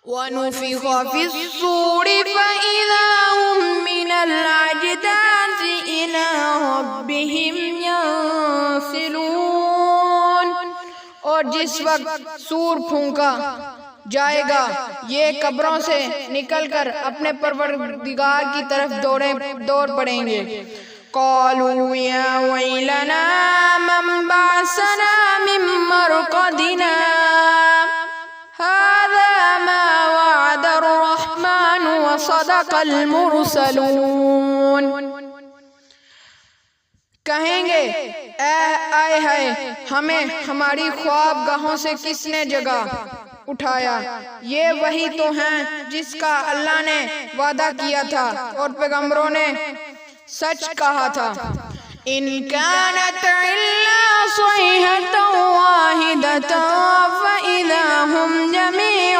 وَنُفِخَ فِي الصُّورِ فَإِذَا هُم مِّنَ الْأَجْدَاثِ إِلَىٰ رَبِّهِمْ يَنسِلُونَ۔ اور جس وقت سور پھونکا جائے گا یہ قبروں سے نکل کر اپنے پروردگار کی طرف دوڑ پڑیں گے۔ قَالُوا يَا وَيْلَنَا مَن بَعَثَنَا مِن مَّرْقَدِنَا هَٰذَا مَا وَعَدَ الرَّحْمَٰنُ وَصَدَقَ الْمُرْسَلُونَ۔ کہیں گے آئے ہائے ہمیں ہماری خواب گاہوں سے کس نے جگا اٹھایا، یہ وہی تو ہیں جس کا اللہ نے وعدہ کیا تھا اور پیغمبروں نے سچ کہا تھا۔ إِن كَانَتْ إِلَّا صَيْحَةً وَاحِدَةً فَإِذَا هُمْ جَمِيعٌ